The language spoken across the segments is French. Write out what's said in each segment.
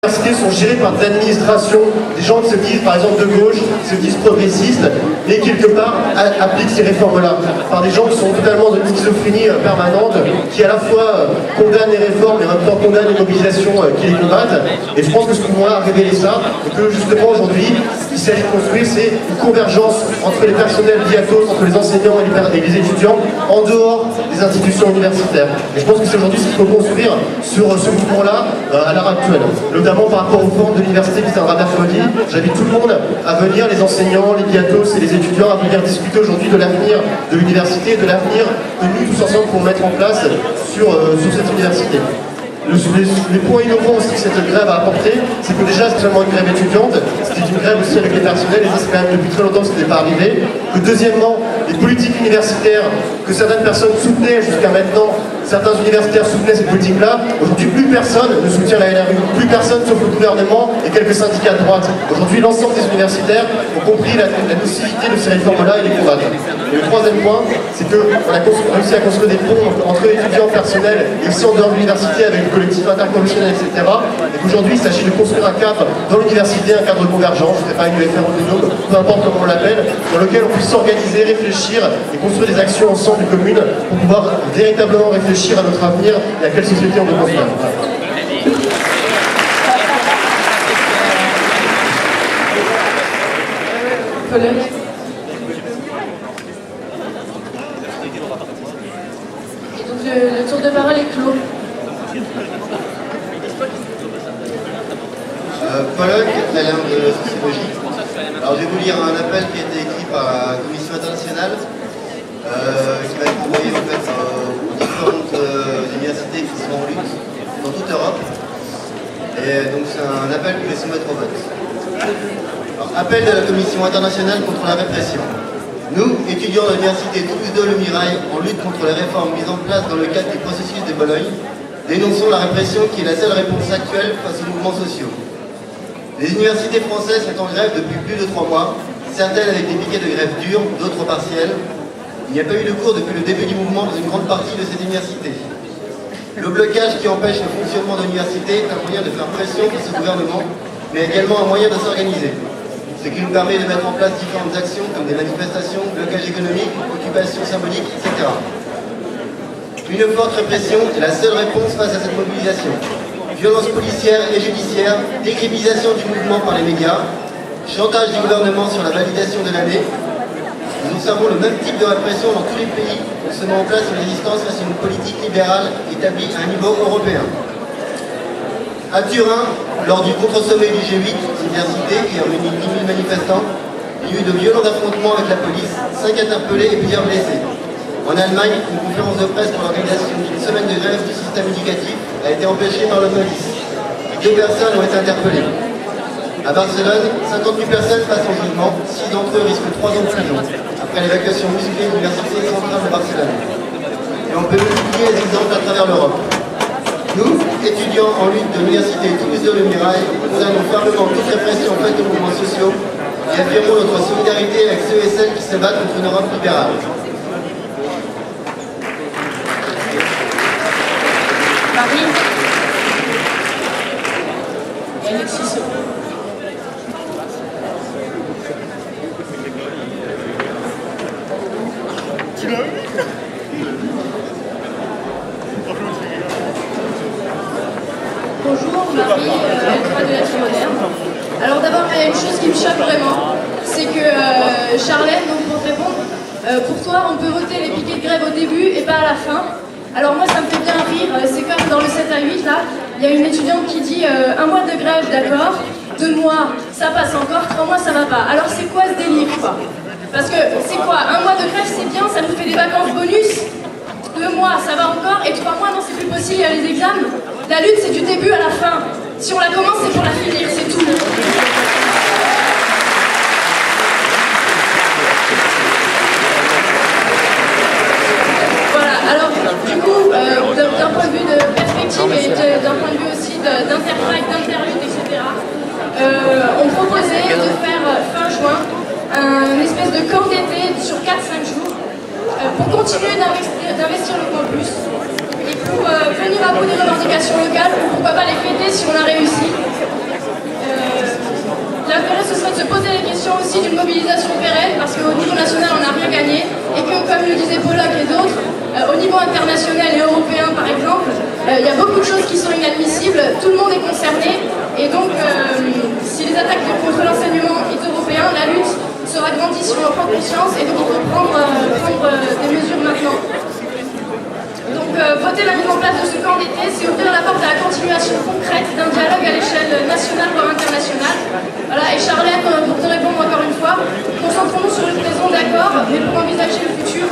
universités sont gérées par des administrations, des gens qui se disent par exemple de gauche, qui se disent progressistes, mais quelque part appliquent ces réformes-là, par des gens qui sont totalement de schizophrénie permanente, qui à la fois condamnent les réformes et en même temps condamnent les mobilisations qui les combattent. Et je pense que ce mouvement a révélé ça, et que justement aujourd'hui, ce qu'il s'agit de construire, c'est une convergence entre les personnels diatos, entre les enseignants et les étudiants, en dehors des institutions universitaires. Et je pense que c'est aujourd'hui ce qu'il faut construire sur ce mouvement-là à l'heure actuelle. Notamment par rapport aux formes de l'université qui tiendra mercredi. J'invite tout le monde à venir, les enseignants, les diatos et les étudiants, à venir discuter aujourd'hui de l'avenir de l'université, de l'avenir que nous tous ensemble pour mettre en place sur cette université. Les points innovants aussi que cette grève a apporté, c'est que déjà c'est seulement une grève étudiante, c'était une grève aussi avec les personnels, et ça c'est quand même depuis très longtemps que ce n'était pas arrivé. Que deuxièmement, les politiques universitaires que certaines personnes soutenaient jusqu'à maintenant, certains universitaires soutenaient ces politiques-là, aujourd'hui plus personne ne soutient la LRU, plus personne sauf le gouvernement et quelques syndicats de droite. Aujourd'hui l'ensemble des universitaires ont compris la nocivité de ces réformes-là et les combattent. Et le troisième point, c'est qu'on a réussi à construire des ponts entre étudiants personnels et aussi en dehors de l'université avec le collectif interprofessionnel, etc. Et qu'aujourd'hui, il s'agit de construire un cadre dans l'université, un cadre de convergence, je ne sais pas, une UFR autonome, peu importe comment on l'appelle, dans lequel on puisse s'organiser, réfléchir et construire des actions ensemble communes pour pouvoir véritablement réfléchir à notre avenir et à quelle société on veut construire. Le tour de parole est clos. Colloque à l'ère de sociologie. Alors je vais vous lire un appel qui a été écrit par la Commission internationale qui va être envoyé en fait, aux différentes universités qui sont en lutte dans toute Europe. Et donc c'est un appel que je vais soumettre au vote. Alors, appel de la Commission internationale contre la répression. Nous, étudiants de l'université Toulouse Le Mirail, en lutte contre les réformes mises en place dans le cadre du processus de Bologne, dénonçons la répression qui est la seule réponse actuelle face aux mouvements sociaux. Les universités françaises sont en grève depuis plus de 3 mois, certaines avec des piquets de grève durs, d'autres partiels. Il n'y a pas eu de cours depuis le début du mouvement dans une grande partie de ces universités. Le blocage qui empêche le fonctionnement de l'université est un moyen de faire pression face au gouvernement, mais également un moyen de s'organiser. Ce qui nous permet de mettre en place différentes actions comme des manifestations, blocage économique, occupation symbolique, etc. Une forte répression est la seule réponse face à cette mobilisation. Violence policière et judiciaire, décriminalisation du mouvement par les médias, chantage du gouvernement sur la validation de l'année. Nous observons le même type de répression dans tous les pays où se met en place une résistance face à une politique libérale établie à un niveau européen. À Turin, lors du contre-sommet du G8, l'université qui a réuni 10 000 manifestants, il y a eu de violents affrontements avec la police, 5 interpellés et plusieurs blessés. En Allemagne, une conférence de presse pour l'organisation d'une semaine de grève du système éducatif a été empêchée par la police. 2 personnes ont été interpellées. À Barcelone, 58 personnes passent en jugement, 6 d'entre eux risquent 3 ans de prison, après l'évacuation musclée de l'université centrale de Barcelone. Et on peut multiplier les exemples à travers l'Europe. Nous, étudiants en lutte de l'université Toulouse Le Mirail, condamnons fermement toute répression faite aux mouvements sociaux et affirmons notre solidarité avec ceux et celles qui se battent contre une Europe libérale. Marie. Et Alexis. Bonjour, Marie, Alpha de Lettres Modernes. Alors d'abord, il y a une chose qui me choque vraiment, c'est que Charlène, donc pour te répondre, pour toi, on peut voter les piquets de grève au début et pas à la fin. Alors moi, ça me fait bien rire, c'est comme dans le 7 à 8, là, il y a une étudiante qui dit 1 mois de grève, d'accord, 2 mois, ça passe encore, 3 mois, ça va pas. Alors c'est quoi ce délire, quoi? Parce que c'est quoi, 1 mois de grève, c'est bien, ça nous fait des vacances bonus. 2 mois, ça va encore, et 3 mois, non, c'est plus possible, il y a les examens. La lutte, c'est du début à la fin. Si on la commence, c'est pour la finir, c'est tout. Voilà, alors, du coup, d'un point de vue de perspective et d'un point de vue aussi d'interface, d'interlude, etc., on proposait de faire fin juin une espèce de camp d'été sur 4-5 jours pour continuer d'investir le campus et pour venir à bout des revendications locales, ou pourquoi pas les fêter si on a réussi. L'intérêt, ce serait de se poser les questions aussi d'une mobilisation pérenne, parce qu'au niveau national, on n'a rien gagné, et que, comme le disaient Polak et d'autres, au niveau international et européen, par exemple, il y a beaucoup de choses qui sont inadmissibles, tout le monde est concerné, et donc, si les attaques contre l'enseignement est européen, la lutte sera grandie si on en prend conscience, et donc il faut prendre des mesures maintenant. Donc, voter la mise en place de ce camp d'été, c'est ouvrir la porte à la continuation concrète d'un dialogue à l'échelle nationale voire internationale. Voilà, et Charlène, pour te répondre encore une fois, concentrons-nous sur une raison d'accord, mais pour envisager le futur.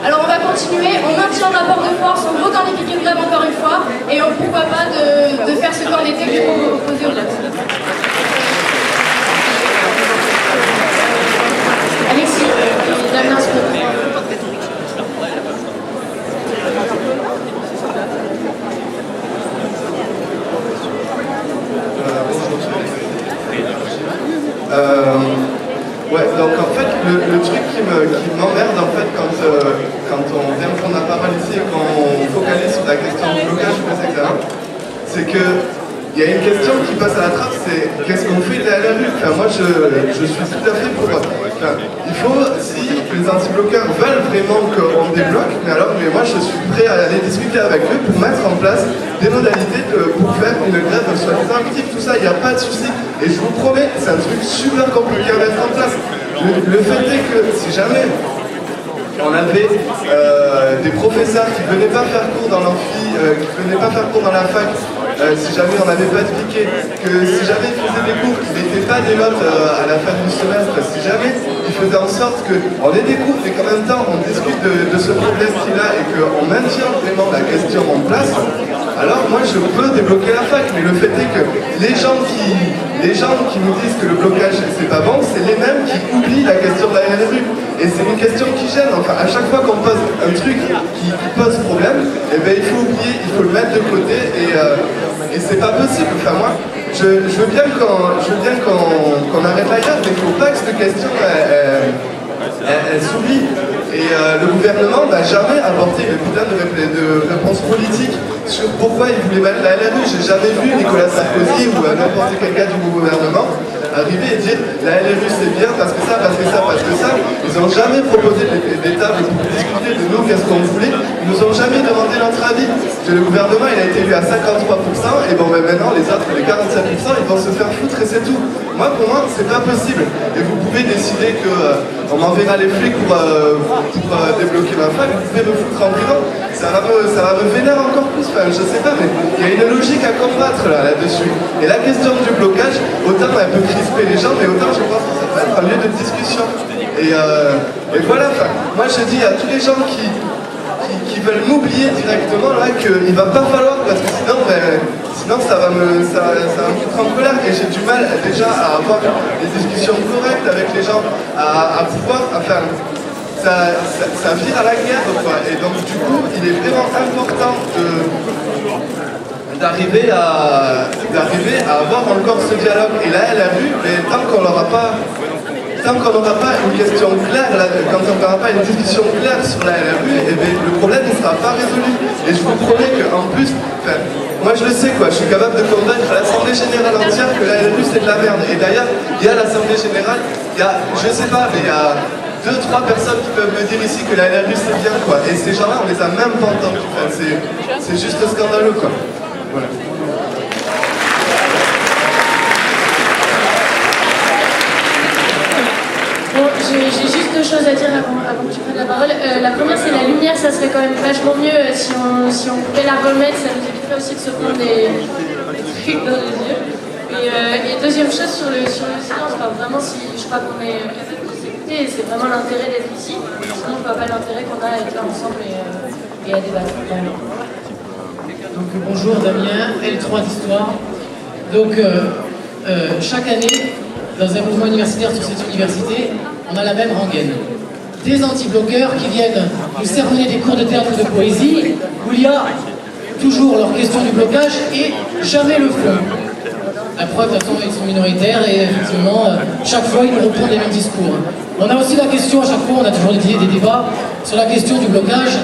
Alors on va continuer, on maintient le rapport de force, on vote dans les piquets de grève encore une fois, et pourquoi pas de faire ce camp d'été que je peux proposer au reste. Alexis, Damien Ouais, donc en fait, le truc qui m'emmerde en fait quand on vient prendre la parole ici et qu'on focalise sur la question du blocage des examens, c'est que il y a une question qui passe à la trappe, c'est qu'est-ce qu'on fait de la LRU? Enfin, moi je suis tout à fait pour. Enfin, il faut, si les anti-bloqueurs veulent vraiment qu'on débloque, mais moi je suis prêt à aller discuter avec eux pour mettre en place des modalités pour faire une grève soi-disant active, tout ça, il n'y a pas de souci. Et je vous promets, c'est un truc super compliqué à mettre en place. Le fait est que si jamais on avait des professeurs qui ne venaient pas faire cours dans l'amphi, qui ne venaient pas faire cours dans la fac, si jamais on n'avait pas de piquet, que si jamais ils faisaient des cours qui n'étaient pas des notes à la fin du semestre, si jamais ils faisaient en sorte qu'on ait des cours et qu'en même temps on discute de ce problème qu'il a et qu'on maintient vraiment la question en place, alors moi je peux débloquer la fac. Mais le fait est que les gens qui nous disent que le blocage c'est pas bon, c'est les mêmes qui oublient la question de la LRU. Et c'est une question qui gêne. Enfin, à chaque fois qu'on pose un truc qui pose problème, eh ben, il faut oublier, il faut le mettre de côté et c'est pas possible. Enfin, moi, je veux bien qu'on arrête la guerre, mais il ne faut pas que cette question elle s'oublie. Et le gouvernement n'a jamais apporté une putain de réponse politique sur pourquoi il voulait mettre la LRU. J'ai jamais vu Nicolas Sarkozy ou n'importe quel gars du gouvernement arriver et dire la LRU c'est bien parce que ça, parce que ça, parce que ça. Ils n'ont jamais proposé des tables pour discuter de nous, qu'est-ce qu'on voulait. Ils nous ont jamais demandé notre avis. Le gouvernement il a été élu à 53% et bon ben maintenant les autres, les 47%, ils vont se faire foutre et c'est tout. Moi pour moi c'est pas possible. Et vous pouvez décider que on m'enverra les flics pour débloquer ma fac, vous pouvez me foutre en prison. Ça va me vénérer encore plus, enfin, je sais pas, mais il y a une logique à combattre là-dessus. Et la question du blocage, autant elle peut crisper les gens, mais autant je pense que ça peut être un lieu de discussion. Et voilà, moi je dis à tous les gens qui veulent m'oublier directement là qu'il va pas falloir, parce que sinon ça va me foutre en colère. Et j'ai du mal déjà à avoir des discussions correctes avec les gens, à pouvoir, enfin, ça vire à la guerre, quoi. Et donc du coup, il est vraiment important d'arriver à avoir encore ce dialogue. Et la LRU, mais tant qu'on n'aura pas une question claire, quand on n'aura pas une discussion claire sur la LRU, eh bien, le problème ne sera pas résolu. Et je vous promets qu'en plus, moi je le sais quoi, je suis capable de convaincre l'Assemblée Générale entière que la LRU c'est de la merde. Et d'ailleurs, il y a l'Assemblée Générale, il y a, je sais pas, mais il y a 2-3 personnes qui peuvent me dire ici que la LRU c'est bien quoi. Et ces gens-là, on les a même pas entendus. Enfin, c'est juste scandaleux quoi. Voilà. Bon, j'ai juste deux choses à dire avant que tu prennes la parole. La première, c'est la lumière, ça serait quand même vachement mieux si on pouvait la remettre, ça nous éviterait aussi de se prendre des trucs dans les yeux. Et deuxième chose, sur le silence, enfin, vraiment, je crois qu'on est capable de s'écouter et c'est vraiment l'intérêt d'être ici. Sinon, je vois pas l'intérêt qu'on a à être là ensemble et à débattre. Donc bonjour Damien, L3 d'Histoire. Donc chaque année, dans un mouvement universitaire sur cette université, on a la même rengaine. Des anti-bloqueurs qui viennent nous cerner des cours de théâtre et de poésie, où il y a toujours leur question du blocage et jamais le fond. La preuve, de toute façon, ils sont minoritaires et effectivement, chaque fois, ils nous reprennent les mêmes discours. On a aussi la question, à chaque fois, on a toujours des débats sur la question du blocage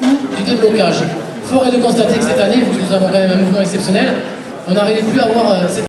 ou du déblocage. fort est de constater que cette année, vu que nous avons quand même un mouvement exceptionnel, on n'arrivait plus à avoir cette